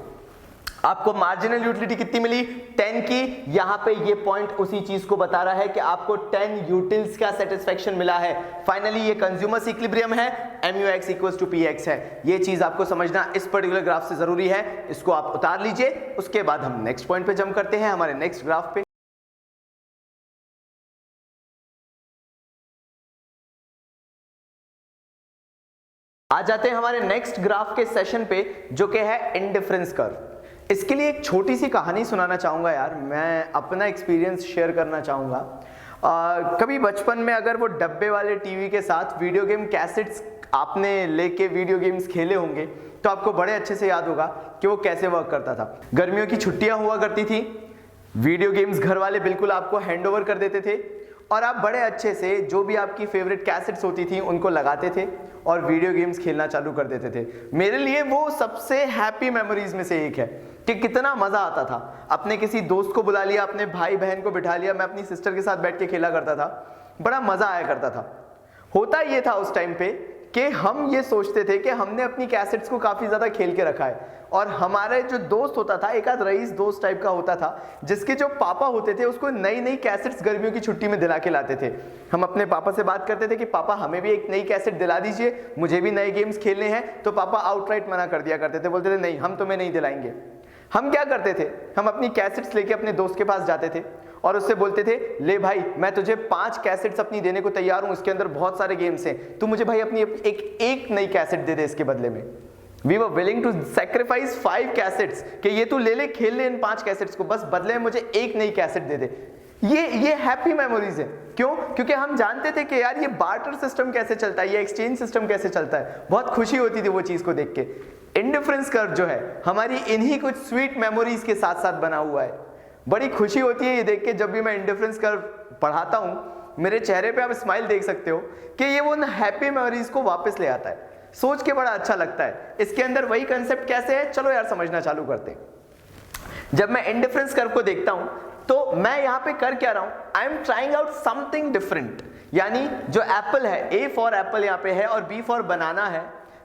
आपको मार्जिनल यूटिलिटी कितनी मिली 10 की। यहां पे ये पॉइंट उसी चीज को बता रहा है कि आपको 10 यूटिल्स का सेटिस्फेक्शन मिला है। फाइनली ये कंज्यूमर्स इक्विलिब्रियम है, MUX इक्वल्स टू PX है। ये चीज आपको समझना इस पर्टिकुलर ग्राफ से जरूरी है। इसको आप उतार लीजिए, उसके बाद हम नेक्स्ट पॉइंट पे जंप करते हैं, हमारे नेक्स्ट ग्राफ पे। आ जाते हैं हमारे नेक्स्ट ग्राफ के सेशन पे, जो कि है इंडिफरेंस कर्व। इसके लिए एक छोटी सी कहानी सुनाना चाहूंगा यार, मैं अपना एक्सपीरियंस शेयर करना चाहूंगा। कभी बचपन में अगर वो डब्बे वाले टीवी के साथ वीडियो गेम कैसेट्स आपने लेके वीडियो गेम्स खेले होंगे तो आपको बड़े अच्छे से याद होगा कि वो कैसे वर्क करता था। गर्मियों की छुट्टियां हुआ करती थी, वीडियो गेम्स घर वाले बिल्कुल आपको हैंडओवर कर देते थे, और आप बड़े अच्छे से जो भी आपकी फेवरेट कैसेट्स होती थी उनको लगाते थे और वीडियो गेम्स खेलना चालू कर देते थे। मेरे लिए वो सबसे हैप्पी मेमोरीज में से एक है कि कितना मजा आता था। अपने किसी दोस्त को बुला लिया, अपने भाई बहन को बिठा लिया, मैं अपनी सिस्टर के साथ बैठ के खेला करता था, बड़ा मजा आया करता था। होता ये था उस टाइम पे कि हम ये सोचते थे कि हमने अपनी कैसेट्स को काफी ज्यादा खेल के रखा है, और हमारे जो दोस्त होता था, एक आध रईस दोस्त टाइप का होता था, जिसके जो पापा होते थे उसको नई नई कैसेट्स गर्मियों की छुट्टी में दिला के लाते थे। हम अपने पापा से बात करते थे कि पापा हमें भी एक नई कैसेट दिला दीजिए, मुझे भी नए गेम्स खेलने हैं, तो पापा आउटराइट मना कर दिया करते थे, बोलते थे नहीं हम तुम्हें नहीं दिलाएंगे। हम क्या करते थे, हम अपनी कैसेट्स लेके अपने दोस्त के पास जाते थे और उससे बोलते थे ले भाई मैं तुझे 5 कैसेट्स अपनी देने को तैयार हूं, इसके अंदर बहुत सारे गेम्स हैं, तू मुझे भाई अपनी एक नई कैसेट दे दे इसके बदले में। We were willing to sacrifice 5 cassettes कि ये तू ले ले, खेल ले इन 5 कैसेट्स को, बस बदले में मुझे एक नई कैसेट दे दे। ये हैप्पी मेमोरीज है। क्यों? क्योंकि हम जानते थे कि यार ये बार्टर सिस्टम कैसे चलता है, ये एक्सचेंज सिस्टम कैसे चलता है। बहुत खुशी होती थी वो चीज को देख के। इंडिफरेंस कर्व जो है हमारी इन्हीं कुछ स्वीट मेमोरीज के साथ साथ बना हुआ है। बड़ी खुशी होती है ये देख के, जब भी मैं इंडिफरेंस कर्व पढ़ाता हूं मेरे चेहरे पे आप स्माइल देख सकते हो कि ये वो हैप्पी मेमोरीज को वापस ले आता है। सोच के बड़ा अच्छा लगता है। इसके अंदर वही कंसेप्ट कैसे है, चलो यार समझना चालू करते हैं। जब मैं इंडिफरेंस कर्व को देखता हूं तो मैं यहां पे कर क्या रहा हूं, I am trying out something different. यानी जो एप्पल है, ए फॉर एप्पल यहां पे है और बी फॉर बनाना है,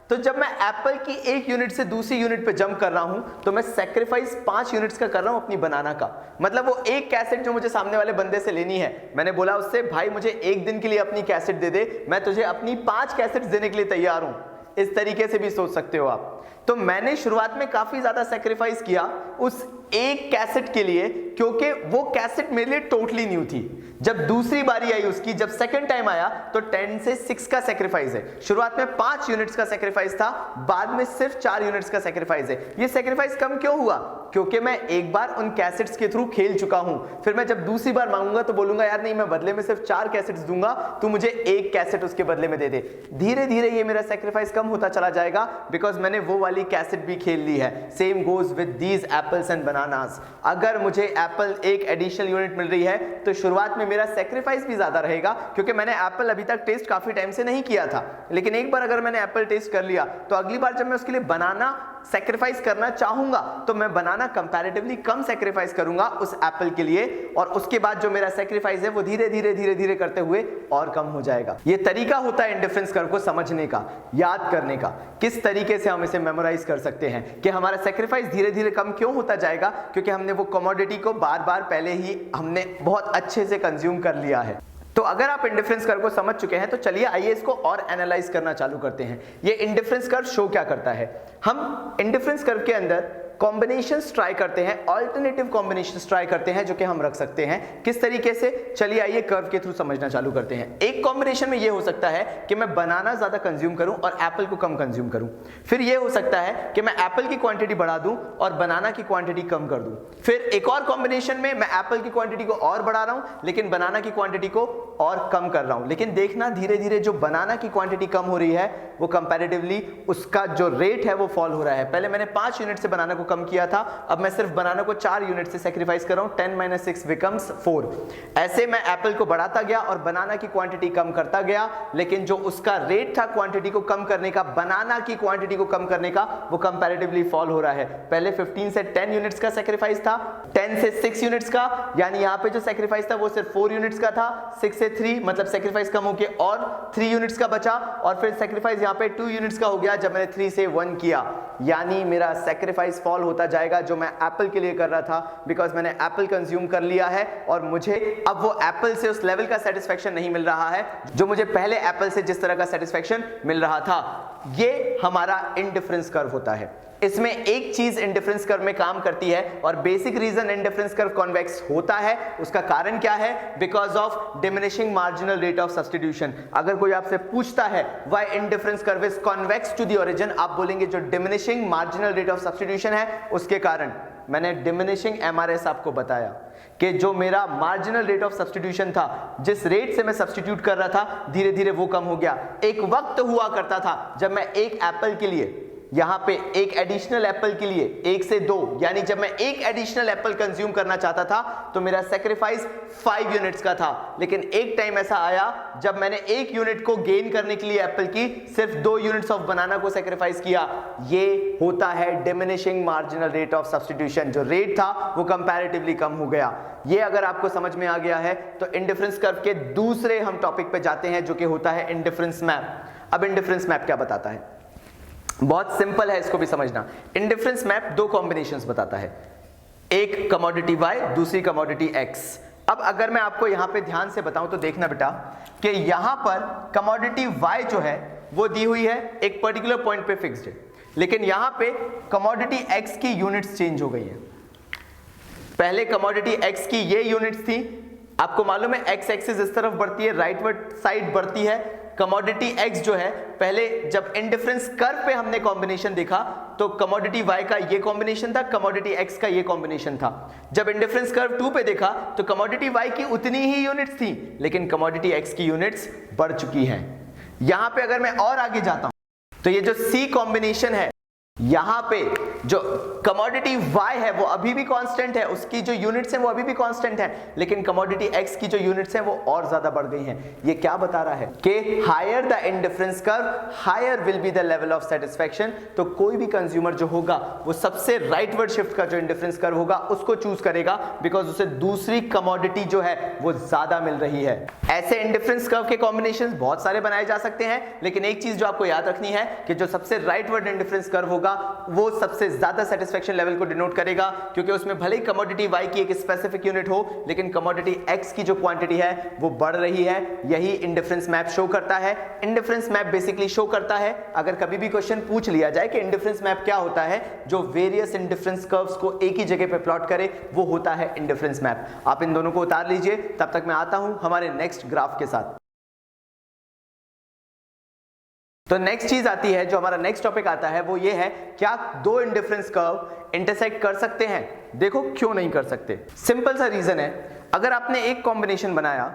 तो जब मैं एप्पल की एक यूनिट से दूसरी यूनिट पे जंप कर रहा हूं तो मैं सैक्रिफाइस 5 यूनिट्स का कर रहा हूं अपनी बनाना का। मतलब वो एक कैसेट जो मुझे सामने वाले बंदे से लेनी है, मैंने बोला उससे भाई मुझे एक दिन के लिए अपनी कैसेट दे दे, मैं तुझे अपनी 5 कैसेट्स देने के लिए तैयार हूं। इस तरीके से भी सोच सकते हो आप। तो मैंने शुरुआत में काफी ज्यादा सैक्रिफाइस किया उस एक कैसेट के लिए, क्योंकि वो कैसेट मेरे लिए टोटली न्यू थी। जब दूसरी बारी आई उसकी, जब सेकंड टाइम आया, तो 10 से 6 का सैक्रिफाइस है। शुरुआत में 5 यूनिट्स का सैक्रिफाइस था, बाद में सिर्फ 4 यूनिट्स का सैक्रिफाइस है। ये सैक्रिफाइस कम क्यों हुआ, क्योंकि मैं एक बार उन कैसेट्स के थ्रू खेल चुका हूं। फिर मैं जब दूसरी बार मांगूंगा तो बोलूंगा यार नहीं, मैं बदले में सिर्फ 4 कैसेट्स दूंगा, तू मुझे एक कैसेट उसके बदले में दे दे। धीरे धीरे ये मेरा सैक्रिफाइस कम होता चला जाएगा, बिकॉज मैंने वो वाली कैसेट भी खेल ली है। Same goes with these apples and bananas. अगर मुझे एप्पल एक एडिशनल यूनिट मिल रही है तो शुरुआत में मेरा सैक्रिफाइस भी ज्यादा रहेगा, क्योंकि मैंने एप्पल अभी तक टेस्ट काफी टाइम से नहीं किया था। लेकिन एक बार अगर मैंने एप्पल टेस्ट कर लिया तो अगली बार जब मैं उसके लिए बनाना सैक्रिफाइस करना चाहूंगा तो मैं बनाना कंपैरेटिवली कम सैक्रिफाइस करूंगा उस एप्पल के लिए, और उसके बाद जो मेरा सैक्रिफाइस है वो धीरे धीरे करते हुए और कम हो जाएगा। ये तरीका होता है इंडिफरेंस कर्व को समझने का, याद करने का। किस तरीके से हम इसे मेमोराइज कर सकते हैं कि हमारा सैक्रिफाइस धीरे धीरे कम क्यों होता जाएगा, क्योंकि हमने वो कमोडिटी को बार बार पहले ही हमने बहुत अच्छे से कंज्यूम कर लिया है। तो अगर आप इंडिफरेंस कर्व को समझ चुके हैं तो चलिए आइए इसको और एनालाइज करना चालू करते हैं। ये इंडिफरेंस कर्व शो क्या करता है, हम इंडिफरेंस कर्व के अंदर कॉम्बिनेशंस ट्राई करते हैं, अल्टरनेटिव कॉम्बिनेशंस ट्राई करते हैं जो कि हम रख सकते हैं। किस तरीके से, चलिए आइए कर्व के थ्रू समझना चालू करते हैं। एक कॉम्बिनेशन में ये हो सकता है कि मैं बनाना ज्यादा कंज्यूम करूं और एप्पल को कम कंज्यूम करूं। फिर ये हो सकता है कि मैं एप्पल की क्वांटिटी बढ़ा दूं और बनाना की क्वांटिटी कम कर दूं। फिर एक और कॉम्बिनेशन में मैं एप्पल की क्वांटिटी को और बढ़ा रहा हूं लेकिन बनाना की क्वांटिटी को और कम कर रहा हूं। लेकिन देखना धीरे धीरे जो बनाना की क्वांटिटी कम हो रही है वो कंपैरेटिवली उसका जो रेट है वो फॉल हो रहा है। पहले मैंने 5 यूनिट से बनाना को कम किया था, अब मैं सिर्फ बनाना को 4 यूनिट से सैक्रिफाइस कर रहा हूं। 10 - 6 becomes 4। ऐसे मैं एप्पल को बढ़ाता गया और बनाना की क्वांटिटी कम करता गया, लेकिन जो उसका रेट था क्वांटिटी को कम करने का, बनाना की क्वांटिटी को कम करने का, वो कंपैरेटिवली फॉल हो रहा है। पहले 15 से 10 यूनिट्स का सैक्रिफाइस था, 10 से 6 यूनिट्स का, यानी यहां पे जो सैक्रिफाइस था वो सिर्फ 4 यूनिट्स का था। 6 से 3 मतलब सैक्रिफाइस कम होके और 3 यूनिट्स का बचा, और फिर सैक्रिफाइस यहां पे 2 यूनिट्स का हो गया जब मैंने 3 से 1 किया। यानी मेरा सैक्रिफाइस फॉल होता जाएगा जो मैं एप्पल के लिए कर रहा था, बिकॉज मैंने एप्पल कंज्यूम कर लिया है और मुझे अब वो एप्पल से उस लेवल का सेटिस्फेक्शन नहीं मिल रहा है जो मुझे पहले एप्पल से जिस तरह का सेटिस्फेक्शन मिल रहा था। ये हमारा इंडिफरेंस कर्व होता है। इसमें एक चीज इंडिफरेंस कर्व में काम करती है और basic reason indifference curve convex होता है, उसका कारण क्या है, because of diminishing marginal rate of substitution. अगर कोई आपसे पूछता है why indifference curve is convex to the origin, आप बोलेंगे जो diminishing marginal rate of substitution है उसके कारण। मैंने डिमिनिशिंग एमआरएस आपको बताया कि जो मेरा मार्जिनल रेट ऑफ सब्स्टिट्यूशन था, जिस रेट से मैं सब्स्टिट्यूट कर रहा था, धीरे धीरे वो कम हो गया। एक वक्त हुआ करता था जब मैं एक एप्पल के लिए, यहां पे एक एडिशनल एप्पल के लिए 1 से 2, यानी जब मैं एक एडिशनल एप्पल कंज्यूम करना चाहता था तो मेरा सैक्रिफाइस 5 यूनिट्स का था। लेकिन एक टाइम ऐसा आया जब मैंने 1 यूनिट को गेन करने के लिए एप्पल की सिर्फ 2 यूनिट्स ऑफ बनाना को सैक्रिफाइस किया। ये होता है diminishing marginal rate of substitution. जो रेट था वो कंपैरेटिवली कम हो गया। ये अगर आपको समझ में आ गया है तो इंडिफरेंस कर्व के दूसरे हम टॉपिक पे जाते हैं जो कि होता है इंडिफरेंस मैप। अब इंडिफरेंस मैप क्या बताता है, बहुत सिंपल है इसको भी समझना। इंडिफरेंस मैप 2 कॉम्बिनेशंस बताता है, एक कमोडिटी Y, दूसरी कमोडिटी X। अब अगर मैं आपको यहां पे ध्यान से बताऊं तो देखना बेटा कि यहां पर कमोडिटी Y जो है वो दी हुई है एक पर्टिकुलर पॉइंट पे फिक्स्ड है, लेकिन यहां पे कमोडिटी X की यूनिट्स चेंज हो गई है। पहले कमोडिटी X की ये यूनिट्स थी, आपको मालूम है X एक्सिस इस तरफ बढ़ती है, राइटवर्ड साइड बढ़ती है। कमोडिटी X जो है, पहले जब इंडिफरेंस कर्व पे हमने कॉम्बिनेशन देखा तो कमोडिटी Y का ये कॉम्बिनेशन था, कमोडिटी X का ये कॉम्बिनेशन था। जब इंडिफरेंस कर्व 2 पे देखा तो कमोडिटी Y की उतनी ही यूनिट्स थी, लेकिन कमोडिटी X की यूनिट्स बढ़ चुकी हैं। यहां पे अगर मैं और आगे जाता हूं तो ये जो C कॉम्बिनेशन है, यहां पे जो कमोडिटी Y है वो अभी भी कांस्टेंट है, उसकी जो यूनिट्स हैं वो अभी भी कांस्टेंट है, लेकिन कमोडिटी X की जो यूनिट्स हैं वो और ज्यादा बढ़ गई हैं। ये क्या बता रहा है कि higher the indifference curve higher will be the level of satisfaction. तो कोई भी कंज्यूमर जो होगा वो सबसे राइटवर्ड शिफ्ट का जो इंडिफरेंस कर्व होगा उसको चूज करेगा, बिकॉज उसे दूसरी कमोडिटी जो है वो ज्यादा मिल रही है। ऐसे इंडिफरेंस कर्व के कॉम्बिनेशंस बहुत सारे बनाए जा सकते हैं, लेकिन एक चीज जो आपको याद रखनी है कि जो सबसे राइटवर्ड इंडिफरेंस कर्व होगा वो सबसे ज्यादा सेटिस्फेक्शन लेवल को डिनोट करेगा, क्योंकि उसमें भले ही कमोडिटी Y की एक स्पेसिफिक यूनिट हो, लेकिन कमोडिटी X की जो क्वांटिटी है वो बढ़ रही है। यही इंडिफरेंस मैप शो करता है। इंडिफरेंस मैप बेसिकली शो करता है, अगर कभी भी क्वेश्चन पूछ लिया जाए कि इंडिफरेंस मैप क्या होता है, जो वेरियस इंडिफरेंस कर्व्स को एक ही जगह पे प्लॉट करे, वो होता है इंडिफरेंस मैप। आप इन दोनों को उतार लीजिए, तब तक मैं आता हूं हमारे नेक्स्ट ग्राफ के साथ। तो नेक्स्ट चीज आती है, जो हमारा नेक्स्ट टॉपिक आता है वो ये है, क्या दो इंडिफरेंस कर्व इंटरसेक्ट कर सकते हैं? देखो क्यों नहीं कर सकते। सिंपल सा रीजन है, अगर आपने एक कॉम्बिनेशन बनाया,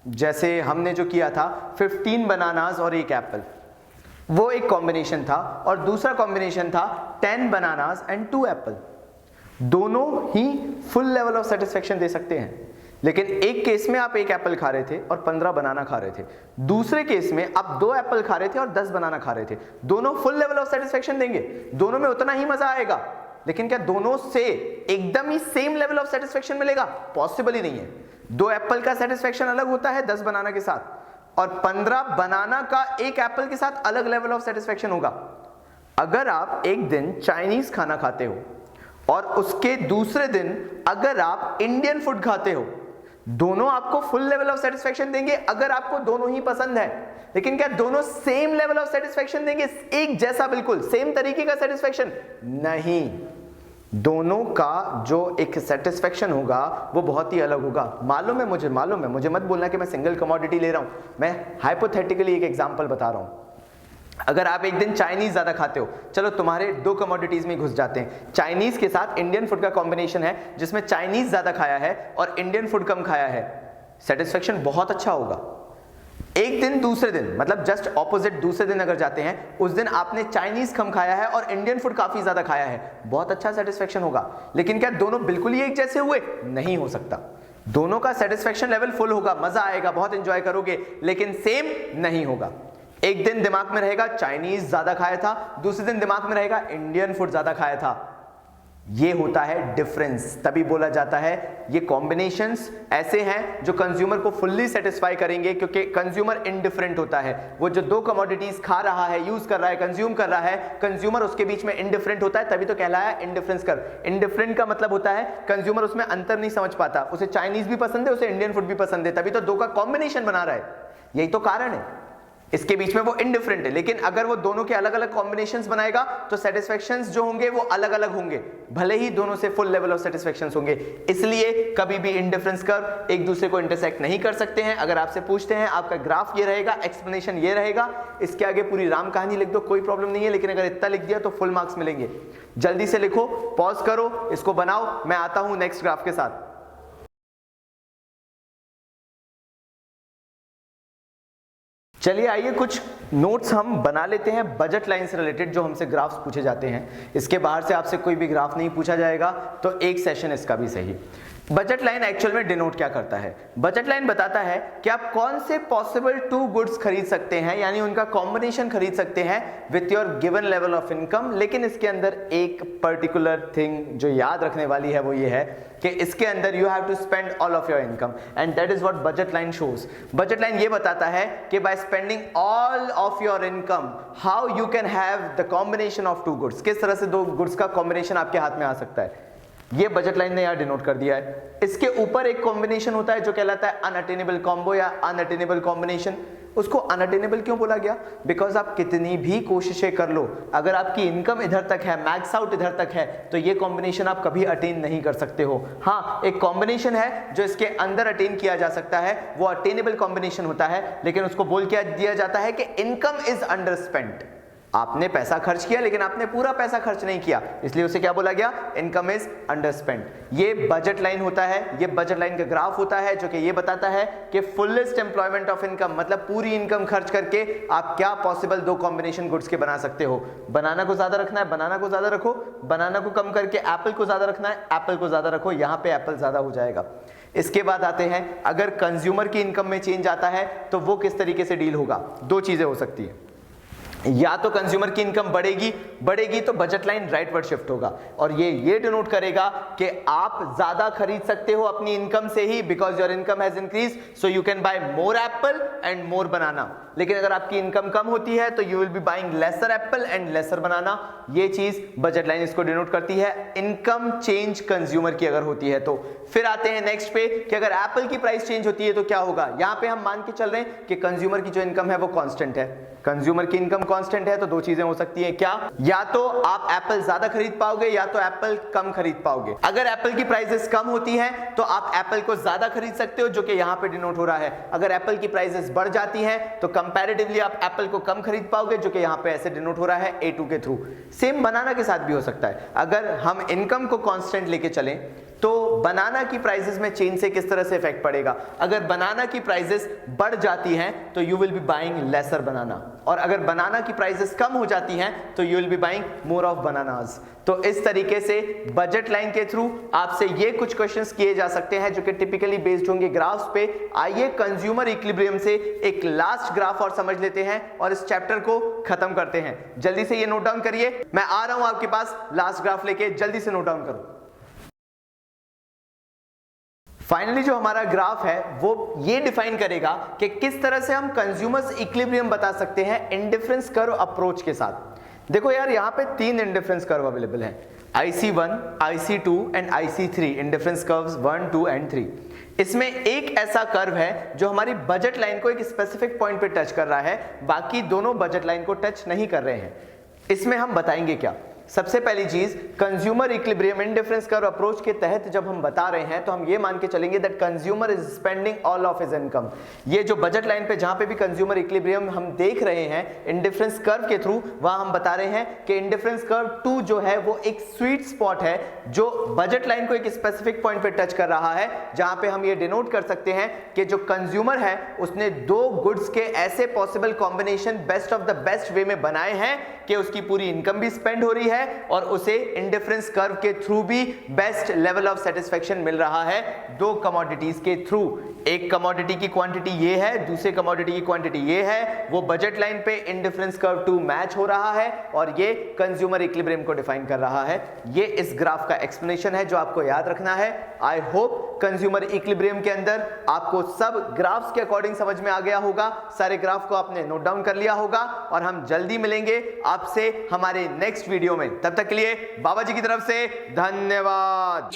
जैसे हमने जो किया था 15 बनानास और एक एप्पल, वो एक कॉम्बिनेशन था, और दूसरा कॉम्बिनेशन था 10 बनानास एंड 2 एप्पल। दोनों ही फुल लेवल ऑफ सेटिस्फेक्शन दे सकते हैं, लेकिन एक केस में आप एक एप्पल खा रहे थे और 15 बनाना खा रहे थे, दूसरे केस में आप 2 एप्पल खा रहे थे और 10 बनाना खा रहे थे। दोनों फुल लेवल ऑफ सेटिस्फेक्शन देंगे, दोनों में उतना ही मजा आएगा, लेकिन क्या दोनों से एकदम ही सेम लेवल ऑफ सेटिस्फेक्शन मिलेगा? पॉसिबल ही नहीं है। 2 एप्पल का सेटिस्फेक्शन अलग होता है 10 बनाना के साथ, और 15 बनाना का एक एप्पल के साथ अलग लेवल ऑफ सेटिस्फेक्शन होगा। अगर आप एक दिन चाइनीज खाना खाते हो और उसके दूसरे दिन अगर आप इंडियन फूड खाते हो, दोनों आपको फुल लेवल ऑफ सेटिस्फेक्शन देंगे अगर आपको दोनों ही पसंद है, लेकिन क्या दोनों सेम लेवल ऑफ सेटिस्फेक्शन देंगे? एक जैसा बिल्कुल सेम तरीके का सेटिस्फेक्शन? नहीं, दोनों का जो एक सेटिस्फेक्शन होगा वो बहुत ही अलग होगा। मालूम है, मुझे मत बोलना कि मैं सिंगल कमोडिटी ले रहा हूं, मैं हाइपोथेटिकली एक एग्जांपल बता रहा हूं। अगर आप एक दिन चाइनीज ज्यादा खाते हो, चलो तुम्हारे 2 कमोडिटीज में घुस जाते हैं। चाइनीज के साथ इंडियन फूड का कॉम्बिनेशन है जिसमें चाइनीज ज्यादा खाया है और इंडियन फूड कम खाया है, सेटिस्फेक्शन बहुत अच्छा होगा। एक दिन दूसरे दिन, मतलब जस्ट ऑपोजिट, दूसरे दिन अगर जाते हैं, उस दिन आपने चाइनीज कम खाया है और इंडियन फूड काफी ज्यादा खाया है, बहुत अच्छा सेटिस्फेक्शन होगा। लेकिन क्या दोनों बिल्कुल ही एक जैसे हुए? नहीं हो सकता। दोनों का सेटिस्फेक्शन लेवल फुल होगा, मजा आएगा, बहुत एंजॉय करोगे, लेकिन सेम नहीं होगा। एक दिन दिमाग में रहेगा चाइनीज ज्यादा खाया था, दूसरे दिन दिमाग में रहेगा इंडियन फूड ज्यादा खाया था। ये होता है डिफरेंस, तभी बोला जाता है ये कॉम्बिनेशंस ऐसे हैं जो कंज्यूमर को फुल्ली सेटिस्फाई करेंगे, क्योंकि कंज्यूमर इंडिफरेंट होता है। वो जो 2 कमोडिटीज खा रहा है, यूज कर रहा है, कंज्यूम कर रहा है, कंज्यूमर उसके बीच में इंडिफरेंट होता है, तभी तो कहलाया इंडिफरेंस कर्व। इंडिफरेंट का मतलब होता है कंज्यूमर उसमें अंतर नहीं समझ पाता, उसे चाइनीज भी पसंद है, उसे इंडियन फूड भी पसंद है, तभी तो 2 का कॉम्बिनेशन बना रहा है। यही तो कारण है, इसके बीच में वो इंडिफरेंट है। लेकिन अगर वो दोनों के अलग अलग कॉम्बिनेशंस बनाएगा तो सेटिस्फेक्शंस जो होंगे वो अलग अलग होंगे, भले ही दोनों से फुल लेवल ऑफ सेटिस्फेक्शंस होंगे। इसलिए कभी भी इंडिफरेंस कर्व एक दूसरे को इंटरसेक्ट नहीं कर सकते हैं। अगर आपसे पूछते हैं आपका ग्राफ ये रहेगा, एक्सप्लेनेशन ये रहेगा, इसके आगे पूरी राम कहानी लिख दो, कोई प्रॉब्लम नहीं है, लेकिन अगर इतना लिख दिया तो फुल मार्क्स मिलेंगे। जल्दी से लिखो, पॉज करो, इसको बनाओ, मैं आता हूं नेक्स्ट ग्राफ के साथ। चलिए आइए कुछ नोट्स हम बना लेते हैं बजट लाइन से रिलेटेड, जो हमसे ग्राफ्स पूछे जाते हैं। इसके बाहर से आपसे कोई भी ग्राफ नहीं पूछा जाएगा, तो एक सेशन इसका भी सही। बजट लाइन एक्चुअल में डिनोट क्या करता है? बजट लाइन बताता है कि आप कौन से पॉसिबल 2 गुड्स खरीद सकते हैं, यानी उनका कॉम्बिनेशन खरीद सकते हैं with your given level of income. लेकिन इसके अंदर एक पर्टिकुलर थिंग जो याद रखने वाली है वो ये है कि इसके अंदर you have to spend all of your income, and that is what budget line shows. Budget line ये बताता है कि by spending all of your income how you can have the combination of 2 goods, किस तरह से 2 goods का combination आपके हाथ में आ सकता है। ये बजट लाइन ने यहां डिनोट कर दिया है। इसके ऊपर एक कॉम्बिनेशन होता है जो कहलाता है अनअटेनेबल कॉम्बो या अनअटेनेबल कॉम्बिनेशन। उसको अनअटेनेबल क्यों बोला गया? बिकॉज आप कितनी भी कोशिशें कर लो, अगर आपकी इनकम इधर तक है, मैक्स आउट इधर तक है, तो ये कॉम्बिनेशन आप कभी अटेन नहीं कर सकते हो। हाँ, एक कॉम्बिनेशन है जो इसके अंदर अटेन किया जा सकता है, वो अटेनेबल कॉम्बिनेशन होता है, लेकिन उसको बोल क्या दिया जाता है कि इनकम इज अंडर स्पेंट। आपने पैसा खर्च किया लेकिन आपने पूरा पैसा खर्च नहीं किया, इसलिए उसे क्या बोला गया, इनकम इज अंडरस्पेंड। ये बजट लाइन होता है, ये बजट लाइन का ग्राफ होता है जो कि ये बताता है कि फुलेस्ट एम्प्लॉयमेंट ऑफ इनकम, मतलब पूरी इनकम खर्च करके आप क्या पॉसिबल दो कॉम्बिनेशन गुड्स के बना सकते हो। बनाना को ज्यादा रखना है, बनाना को ज्यादा रखो, बनाना को कम करके एप्पल को ज्यादा रखना है, एप्पल को ज्यादा रखो, यहां पे एप्पल ज्यादा हो जाएगा। इसके बाद आते हैं, अगर कंज्यूमर की इनकम में चेंज आता है तो वो किस तरीके से डील होगा। दो चीजें हो सकती है, या तो कंज्यूमर की इनकम बढ़ेगी तो बजट लाइन राइटवर्ड शिफ्ट होगा, और ये डिनोट करेगा कि आप ज्यादा खरीद सकते हो अपनी इनकम से ही, because your income has increase so you can buy more apple and more banana. लेकिन अगर आपकी इनकम कम होती है तो you will be buying lesser apple and lesser banana. ये चीज बजट लाइन इसको डिनोट करती है, इनकम चेंज कंज्यूमर की अगर होती है तो। फिर आते हैं नेक्स्ट पे कि अगर एप्पल की प्राइस चेंज होती है तो क्या होगा। यहां पे हम मान के चल रहे हैं कि कंज्यूमर की जो इनकम है वो कांस्टेंट है, कंज्यूमर की इनकम कांस्टेंट है, तो दो चीजें हो सकती है, क्या, या तो आप एप्पल ज्यादा खरीद पाओगे या तो एप्पल कम खरीद पाओगे। अगर एप्पल की प्राइसेस कम होती हैं तो आप एप्पल को ज्यादा खरीद सकते हो, जो कि यहां पे डिनोट हो रहा है। अगर एप्पल की प्राइसेस बढ़ जाती हैं तो कंपैरेटिवली आप एप्पल को कम खरीद पाओगे, जो कि यहां पे ऐसे डिनोट हो रहा है A2 के थ्रू। सेम बनाना के साथ भी हो सकता है, अगर हम इनकम को कांस्टेंट लेके चलें तो बनाना की प्राइसेस में चेंज से किस तरह से इफेक्ट पड़ेगा। अगर बनाना की प्राइसेस बढ़ जाती हैं तो you will be buying lesser banana, और अगर बनाना की प्राइसेस कम हो जाती हैं तो you will be buying more of bananas. तो इस तरीके से बजट लाइन के थ्रू आपसे ये कुछ क्वेश्चंस किए जा सकते हैं जो कि टिपिकली बेस्ड होंगे ग्राफ्स पे। आइए कंज्यूमर इक्विलिब्रियम से एक लास्ट ग्राफ और समझ लेते हैं और इस चैप्टर को खत्म करते हैं। जल्दी से ये नोट डाउन करिए, मैं आ रहा हूं आपके पास लास्ट ग्राफ लेके, जल्दी से नोट डाउन करो। फाइनली जो हमारा ग्राफ है वो ये डिफाइन करेगा कि किस तरह से हम कंज्यूमर्स इक्विलिब्रियम बता सकते हैं इंडिफरेंस कर्व अप्रोच के साथ। देखो यार, यहां पे 3 इंडिफरेंस कर्व अवेलेबल हैं, IC1, IC2 and IC3, indifference curves 1, 2 and 3। इसमें एक ऐसा कर्व है जो हमारी बजट लाइन को एक स्पेसिफिक पॉइंट पे टच कर रहा है, बाकी दोनों बजट लाइन को टच नहीं कर रहे हैं। इसमें हम बताएंगे क्या। सबसे पहली चीज, consumer equilibrium indifference curve approach के तहत जब हम बता रहे हैं तो हम ये मान के चलेंगे that consumer is spending all of his income. ये जो बजट लाइन पे जहां पे भी कंज्यूमर इक्विलिब्रियम हम देख रहे हैं इंडिफरेंस कर्व के थ्रू, वहां हम बता रहे हैं कि इंडिफरेंस कर्व 2 जो है वो एक स्वीट स्पॉट है जो बजट लाइन को एक स्पेसिफिक पॉइंट पे टच कर रहा है, जहां पे हम ये डिनोट कर सकते हैं कि जो कंज्यूमर है उसने 2 गुड्स के ऐसे possible combination best of the best way में बनाए हैं कि उसकी पूरी इनकम भी स्पेंड हो रही है और उसे इंडिफरेंस कर्व के थ्रू भी बेस्ट लेवल ऑफ सेटिस्फेक्शन मिल रहा है 2 कमोडिटीज के थ्रू। एक कमोडिटी की क्वांटिटी ये है, दूसरे कमोडिटी की क्वांटिटी ये है, वो बजट लाइन पे इंडिफरेंस कर्व 2 मैच हो रहा है और ये कंज्यूमर इक्विलिब्रियम को डिफाइन कर रहा है। ये इस ग्राफ का एक्सप्लेनेशन है जो आपको याद रखना है। आई होप कंज्यूमर इक्विलिब्रियम के अंदर आपको सब ग्राफ्स के अकॉर्डिंग समझ में आ गया होगा, सारे ग्राफ को आपने नोट डाउन कर लिया होगा, और हम जल्दी मिलेंगे आपसे हमारे नेक्स्ट वीडियो में। तब तक के लिए बाबा जी की तरफ से धन्यवाद।